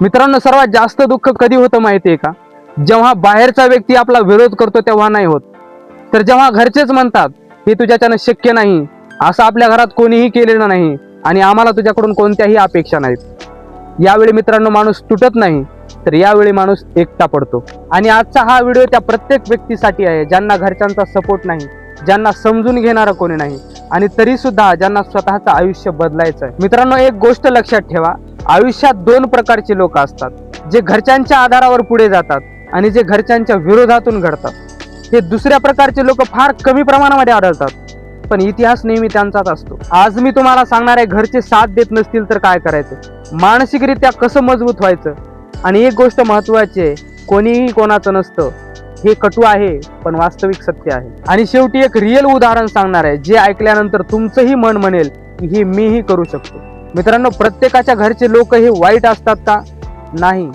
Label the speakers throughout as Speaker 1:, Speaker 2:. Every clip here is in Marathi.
Speaker 1: मित्रांनो, सर्वात जास्त दुःख कधी होतं माहितीये का? जेव्हा बाहेरचा व्यक्ती आपला विरोध करतो तेव्हा नाही होत, तर जेव्हा घरचेच म्हणतात हे तुझ्याच्यानं शक्य नाही, असं आपल्या घरात कोणीही केलेलं नाही आणि आम्हाला तुझ्याकडून कोणत्याही अपेक्षा नाहीत. यावेळी मित्रांनो माणूस तुटत नाही, तर यावेळी माणूस एकटा पडतो. आणि आजचा हा व्हिडिओ त्या प्रत्येक व्यक्तीसाठी आहे ज्यांना घरच्यांचा सपोर्ट नाही, ज्यांना समजून घेणारं कोणी नाही आणि तरी सुद्धा ज्यांना स्वतःचं आयुष्य बदलायचं आहे. मित्रांनो, एक गोष्ट लक्षात ठेवा, आयुष्यात दोन प्रकारचे लोक असतात, जे घरच्यांच्या आधारावर पुढे जातात आणि जे घरच्यांच्या विरोधातून घडतात. हे दुसऱ्या प्रकारचे लोक फार कमी प्रमाणामध्ये आढळतात, पण इतिहास नेहमी त्यांचाच असतो. आज मी तुम्हाला सांगणार आहे, घरचे साथ देत नसतील तर काय करायचं, मानसिकरित्या कसं मजबूत व्हायचं. आणि एक गोष्ट महत्वाची आहे, कोणीही कोणाचं नसतं. हे कटू आहे पण वास्तविक सत्य आहे. आणि शेवटी एक रिअल उदाहरण सांगणार आहे, जे ऐकल्यानंतर तुमचंही मन म्हणेल की हे मीही करू शकतो. मित्रांनो, प्रत्येकाच्या घरचे लोक हे वाईट असतात का? नाही,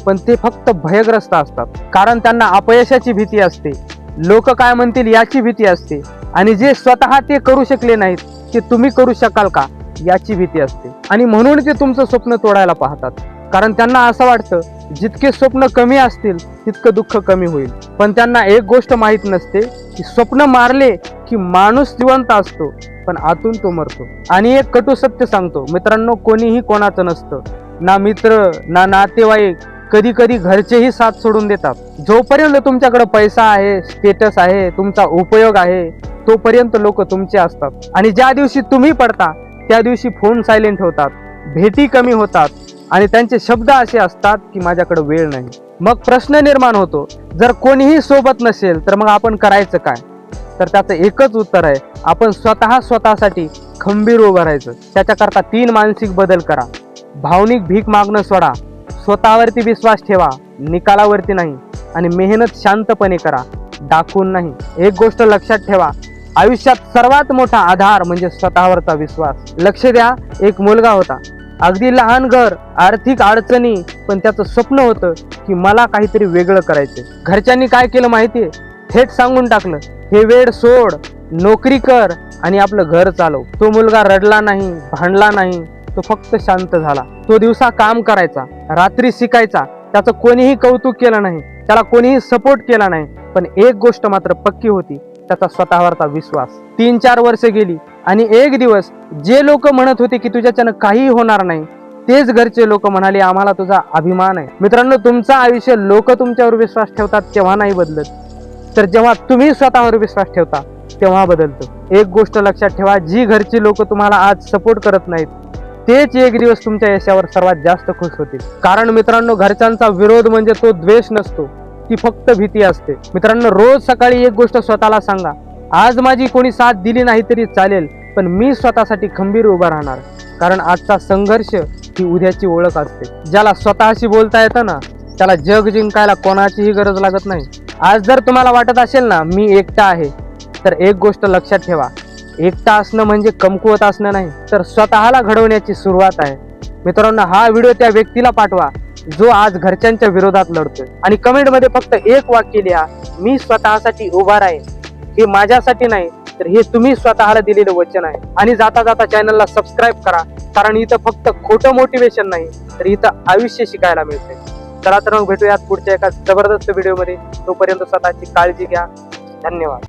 Speaker 1: पण ते फक्त भयग्रस्त असतात. कारण त्यांना अपयशाची भीती असते, लोक काय म्हणतील याची भीती असते, आणि जे स्वतः ते करू शकले नाहीत ते तुम्ही करू शकाल का याची भीती असते. आणि म्हणून ते तुमचं स्वप्न तोडायला पाहतात. कारण त्यांना असं वाटतं, जितके स्वप्न कमी असतील तितकं दुःख कमी होईल. पण त्यांना एक गोष्ट माहीत नसते की स्वप्न मारले की माणूस जिवंत असतो, पण आतून तो मरतो. आणि एक कटू सत्य सांगतो मित्रांनो, कोणीही कोणाचं नसतं, ना मित्र ना नातेवाईक, कधी कधी घरचेही साथ सोडून देतात. जोपर्यंत तुमच्याकडे पैसा आहे, स्टेटस आहे, तुमचा उपयोग आहे, तोपर्यंत लोक तुमचे असतात. आणि ज्या दिवशी तुम्ही पडता त्या दिवशी फोन सायलेंट होतात, भेटी कमी होतात आणि त्यांचे शब्द असे असतात की माझ्याकडे वेळ नाही. मग प्रश्न निर्माण होतो, जर कोणीही सोबत नसेल तर मग आपण करायचं काय? तर त्याचं एकच उत्तर आहे, आपण स्वतःसाठी खंबीर उभं राहायचं. त्याच्याकरता 3 मानसिक बदल करा. भावनिक भीक मागणं सोडा, स्वतःवरती विश्वास ठेवा, निकालावरती नाही, आणि मेहनत शांतपणे करा, दाखवून नाही. एक गोष्ट लक्षात ठेवा, आयुष्यात सर्वात मोठा आधार म्हणजे स्वतःवरचा विश्वास. लक्ष द्या, एक मुलगा होता, अगदी लहान घर, आर्थिक अडचणी, पण त्याचं स्वप्न होतं की मला काहीतरी वेगळं करायचं. घरच्यांनी काय केलं माहितीये? थेट सांगून टाकलं, हे वेड सोड, नोकरी कर आणि आपलं घर चालव. तो मुलगा रडला नाही, भांडला नाही, तो फक्त शांत झाला. तो दिवसा काम करायचा, रात्री शिकायचा, त्याचं कोणीही कौतुक केलं नाही, त्याला कोणीही सपोर्ट केला नाही, पण एक गोष्ट मात्र पक्की होती, त्याचा स्वतःवरचा विश्वास. 3-4 वर्ष गेली आणि एक दिवस जे लोक म्हणत होते की तुझ्याच्यानं काही होणार नाही, तेच घरचे लोक म्हणाले आम्हाला तुझा अभिमान आहे. मित्रांनो, तुमचं आयुष्य लोक तुमच्यावर विश्वास ठेवतात तेव्हा नाही बदलत, तर जेव्हा तुम्ही स्वतःवर विश्वास ठेवता तेव्हा बदलतं. एक गोष्ट लक्षात ठेवा, जी घरची लोक तुम्हाला आज सपोर्ट करत नाहीत तेच एक दिवस तुमच्या यशावर सर्वात जास्त खुश होतील. कारण मित्रांनो, घरच्यांचा विरोध म्हणजे तो द्वेष नसतो, ती फक्त भीती असते. मित्रांनो, रोज सकाळी एक गोष्ट स्वतःला सांगा, आज माझी कोणी साथ दिली नाही तरी चालेल, पण मी स्वतःसाठी खंबीर उभा राहणार. कारण आजचा संघर्ष ही उद्याची ओळख असते. ज्याला स्वतःशी बोलता येतं ना, त्याला जग जिंकायला कोणाचीही गरज लागत नाही. आज जर तुम्हाला वाटत असेल ना मी एकटा आहे, तर एक गोष्ट लक्षात ठेवा, एकटा असणं म्हणजे कमकुवत असणं नाही, तर स्वतःला घडवण्याची सुरुवात आहे. मित्रांनो, हा व्हिडिओ त्या व्यक्तीला पाठवा जो आज घरच्यांच्या विरोधात लढतोय, आणि कमेंटमध्ये फक्त एक वाक्य लिहा, मी स्वतःसाठी उभा राहीन. हे माझ्यासाठी नाही, तर हे तुम्ही स्वतःला दिलेलं वचन आहे. आणि जाता जाता चॅनलला सबस्क्राईब करा, कारण इथं फक्त खोटं मोटिवेशन नाही, तर इथं आयुष्य शिकायला मिळते. चला तर मग भेटूयात पुढच्या एका जबरदस्त व्हिडिओमध्ये. तोपर्यंत स्वतःची काळजी घ्या. धन्यवाद.